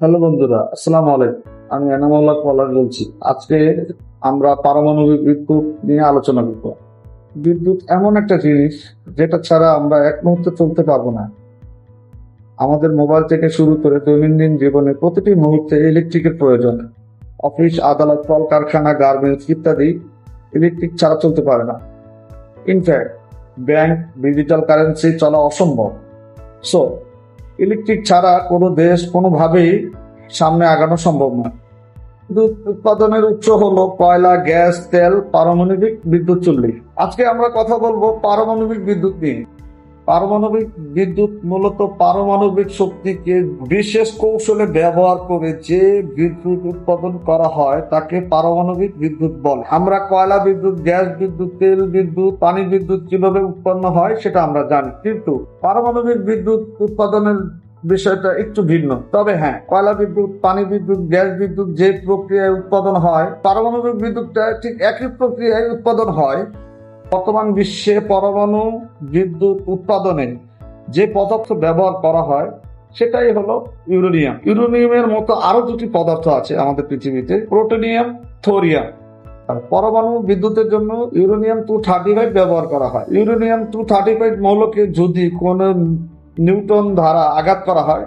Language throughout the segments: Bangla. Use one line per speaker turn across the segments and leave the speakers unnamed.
হ্যালো বন্ধুরা, আসসালামু আলাইকুম। আমি এনামুল্লাহ কলার বলছি। আজকে আমরা পারমাণবিক বিদ্যুৎ নিয়ে আলোচনা করব। বিদ্যুৎ এমন একটা জিনিস যেটা ছাড়া আমরা এক মুহূর্তে চলতে পারবো না। আমাদের মোবাইল থেকে শুরু করে দৈনন্দিন জীবনে প্রতিটি মুহূর্তে ইলেকট্রিকের প্রয়োজন। অফিস, আদালত, কলকারখানা, গার্মেন্টস ইত্যাদি ইলেকট্রিক ছাড়া চলতে পারে না। ইনফ্যাক্ট ব্যাংক, ডিজিটাল কারেন্সি চলা অসম্ভব। সো ইলেকট্রিক ছাড়া কোনো দেশ কোনোভাবেই সামনে আগানো সম্ভব নয়। বিদ্যুৎ উৎপাদনের উৎস হলো কয়লা, গ্যাস, তেল, পারমাণবিক বিদ্যুৎ চুল্লি। আজকে আমরা কথা বলবো পারমাণবিক বিদ্যুৎ নিয়ে। পারমাণবিক বিদ্যুৎ মূলত পারমাণবিক শক্তিকে বিশেষ কৌশলে ব্যবহার করে যে বিদ্যুৎ উৎপাদন করা হয় তাকে পারমাণবিক বিদ্যুৎ বলে। আমরা কয়লা বিদ্যুৎ, গ্যাস বিদ্যুৎ, তেল বিদ্যুৎ, পানি বিদ্যুৎ কিভাবে উৎপন্ন হয় সেটা আমরা জানি, কিন্তু পারমাণবিক বিদ্যুৎ উৎপাদনের বিষয়টা একটু ভিন্ন। তবে হ্যাঁ, কয়লা বিদ্যুৎ, পানি বিদ্যুৎ, গ্যাস বিদ্যুৎ যে প্রক্রিয়ায় উৎপাদন হয়, পারমাণবিক বিদ্যুৎটা ঠিক একই প্রক্রিয়ায় উৎপাদন হয়। বর্তমান বিশ্বে পরমাণু বিদ্যুৎ উৎপাদনে যে পদার্থ ব্যবহার করা হয় সেটাই হলো ইউরেনিয়াম। ইউরেনিয়ামের মতো আরো দুটি পদার্থ আছে আমাদের পৃথিবীতে, প্লুটোনিয়াম, থোরিয়াম। আর পরমাণু বিদ্যুতের জন্য ইউরেনিয়াম 235 ব্যবহার করা হয়। ইউরেনিয়াম 235 মৌলকে যদি কোনো নিউটন ধারা আঘাত করা হয়,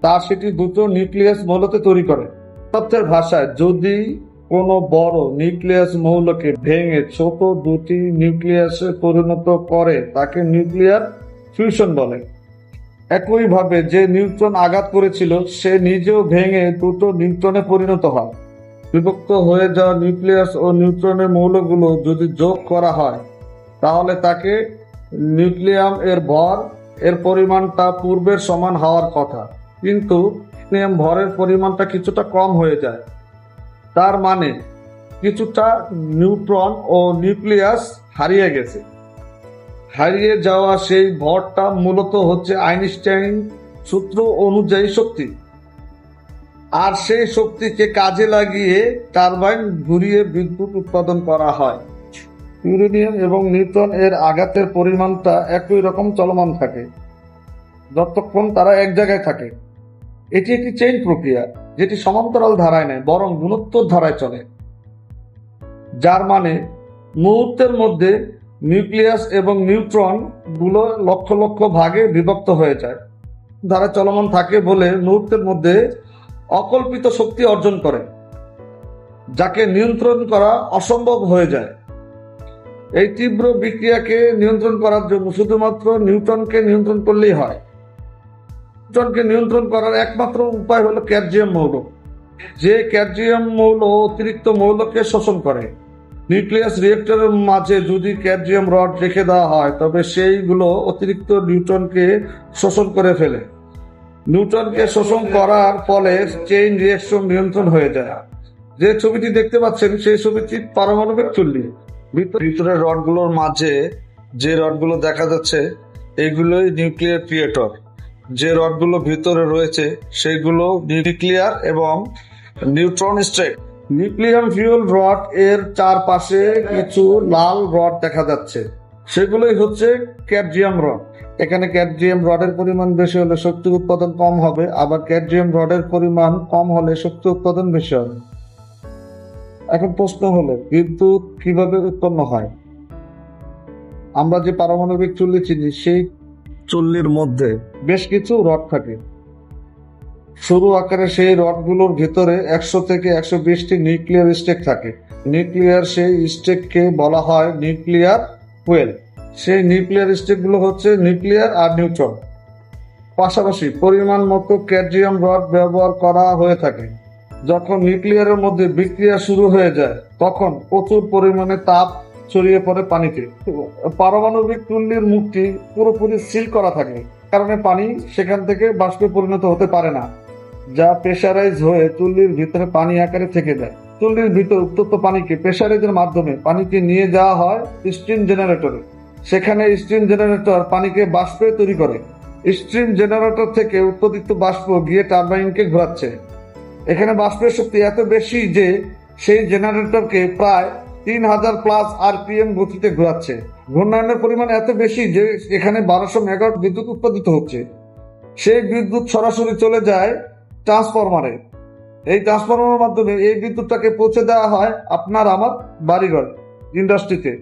তা সেটি দুটো নিউক্লিয়াস মৌলকে তৈরি করে। তথ্যের ভাষায়, যদি কোনো বড় নিউক্লিয়াস মৌলকে ভেঙে ছোট দুটি নিউক্লিয়াসে পরিণত করে তাকে নিউক্লিয়ার ফিউশন বলে। একইভাবে যে নিউট্রন আঘাত করেছিল সে নিজেও ভেঙে দুটো নিউট্রনে পরিণত হয়। বিভক্ত হয়ে যাওয়া নিউক্লিয়াস ও নিউট্রনের মৌলগুলো যদি যোগ করা হয় তাহলে তাকে নিউক্লিয়াম এর ভর এর পরিমাণটা পূর্বের সমান হওয়ার কথা, কিন্তু ভরের পরিমাণটা কিছুটা কম হয়ে যায়। তার মানে কিছুটা নিউট্রন ও নিউক্লিয়াস হারিয়ে গেছে। হারিয়ে যাওয়া সেই ভরটা মূলত হচ্ছে আইনস্টাইন সূত্র অনুযায়ী শক্তি। আর সেই শক্তিকে কাজে লাগিয়ে টারবাইন ঘুরিয়ে বিদ্যুৎ উৎপাদন করা হয়। ইউরেনিয়াম এবং নিউট্রন এর আঘাতের পরিমাণটা একই রকম চলমান থাকে যতক্ষণ তারা এক জায়গায় থাকে। এটি একটি চেইন প্রক্রিয়া, যেটি সমান্তরাল ধারায় নেয় বরং গুণোত্তর ধারায় চলে। যার মানে মুহূর্তের মধ্যে নিউক্লিয়াস এবং নিউট্রন গুলো লক্ষ লক্ষ ভাগে বিভক্ত হয়ে যায়। ধারা চলমান থাকে বলে মুহূর্তের মধ্যে অকল্পিত শক্তি অর্জন করে, যাকে নিয়ন্ত্রণ করা অসম্ভব হয়ে যায়। এই তীব্র বিক্রিয়াকে নিয়ন্ত্রণ করার জন্য শুধুমাত্র নিউটনকে নিয়ন্ত্রণ করলেই হয়। নিউটনকে নিয়ন্ত্রণ করার একমাত্র উপায় হলো ক্যাডমিয়াম মৌল। যে ক্যাডমিয়াম মৌল অতিরিক্ত মৌলকে শোষণ করে। নিউক্লিয়াস রিয়েক্টরের মাঝে যদি ক্যাডমিয়াম রড রেখে দেওয়া হয় তবে সেইগুলো অতিরিক্ত নিউট্রনকে শোষণ করে ফেলে। নিউট্রনকে শোষণ করার ফলে চেইন রিঅ্যাকশন নিয়ন্ত্রণ হয়ে যায়। যে ছবিটি দেখতে পাচ্ছেন সেই ছবিটি পারমাণবিক চুল্লি। ভিতরের রডগুলোর মাঝে যে রডগুলো দেখা যাচ্ছে এগুলোই নিউক্লিয়ার ক্রিয়েটর। যে রডগুলো ভিতরে রয়েছে সেগুলো নিউক্লিয়ার এবং neutron stack. Nuclear fuel rod এর চারপাশে কিছু লাল রড দেখা যাচ্ছে, সেগুলোই হচ্ছে ক্যাডমিয়াম রড। এখানে ক্যাডমিয়াম রডের পরিমাণ বেশি হলে শক্তি উৎপাদন কম হবে, আবার ক্যাডমিয়াম রডের পরিমাণ কম হলে শক্তি উৎপাদন বেশি হবে। এখন প্রশ্ন হলো, বিদ্যুৎ কিভাবে উৎপন্ন হয়? আমরা যে পারমাণবিক চুল্লি চিনি সেই চুল্লির মধ্যে বেশ কিছু রড থাকে। সরু আকারে সেই রডগুলোর ভিতরে 100 থেকে 120টি নিউক্লিয়ার স্টেক থাকে। নিউক্লিয়ার সেই স্টেককে বলা হয় নিউক্লিয়ার ফুয়েল। সেই নিউক্লিয়ার স্টেকগুলো হচ্ছে নিউক্লিয়ার আর নিউট্রন। পাশাপাশি পরিমাণ মতো ক্যাডমিয়াম রড ব্যবহার করা হয়ে থাকে। যখন নিউক্লিয়ারের মধ্যে বিক্রিয়া শুরু হয়ে যায় তখন প্রচুর পরিমাণে তাপ ছড়িয়ে পড়ে পানিতে। পারমাণবিক চুল্লির মুখটি পুরোপুরি সিল করা থাকে, কারণে পানি সেখান থেকে বাষ্পে পরিণত হতে পারে না, যা প্রেসারাইজ হয়ে চুল্লির ভিতরে পানি আকারে থেকে যায়। চুল্লির ভিতর উত্তপ্ত পানিকে প্রেসারাইজের মাধ্যমে পানিকে নিয়ে যাওয়া হয় স্টিম জেনারেটরে। সেখানে স্টিম জেনারেটর পানিকে বাষ্পে তৈরি করে। স্টিম জেনারেটর থেকে উৎপাদিত বাষ্প গিয়ে টারবাইনকে ঘোরাচ্ছে। এখানে বাষ্পের শক্তি এত বেশি যে সেই জেনারেটরকে প্রায় 3000+ RPM গতিতে ঘোরাচ্ছে। ঘূর্ণায়নের পরিমাণ এত বেশি যে এখানে 1200 মেগাওয়াট বিদ্যুৎ উৎপাদিত হচ্ছে। সেই বিদ্যুৎ সরাসরি চলে যায় ট্রান্সফরমারে। এই ট্রান্সফরমারের মাধ্যমে এই বিদ্যুৎটাকে পৌঁছে দেওয়া হয় আপনার আমার বাড়িঘর, ইন্ডাস্ট্রিতে।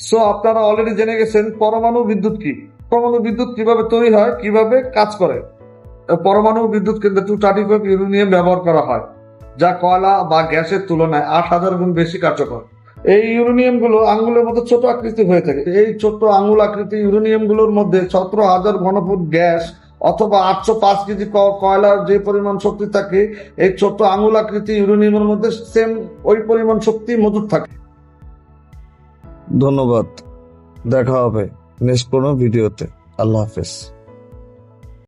সো আপনারা অলরেডি জেনে গেছেন পরমাণু বিদ্যুৎ কি, পরমাণু বিদ্যুৎ কিভাবে তৈরি হয়, কিভাবে কাজ করে। পরমাণু বিদ্যুৎ কেন্দ্রে 235 ইউরেনিয়াম ব্যবহার করা হয়, যা কয়লা বা গ্যাসের তুলনায় 8,000 গুণ বেশি কার্যকর। এই ইউরেনিয়াম গুলো আঙ্গুলের মতো ছোট আকৃতি হয়ে থাকে। এই ছোট আঙ্গুল আকৃতি ইউরেনিয়াম গুলোর মধ্যে 17,000 ঘনফুট গ্যাস অথবা 805 কেজি কয়লার যে পরিমাণ শক্তি থাকে, এই ছোট আঙ্গুল আকৃতি ইউরেনিয়ামের মধ্যে সেম ওই পরিমাণ শক্তি মজুদ থাকে। ধন্যবাদ, দেখা হবে নেক্সট কোনো ভিডিওতে। আল্লাহ হাফেজ।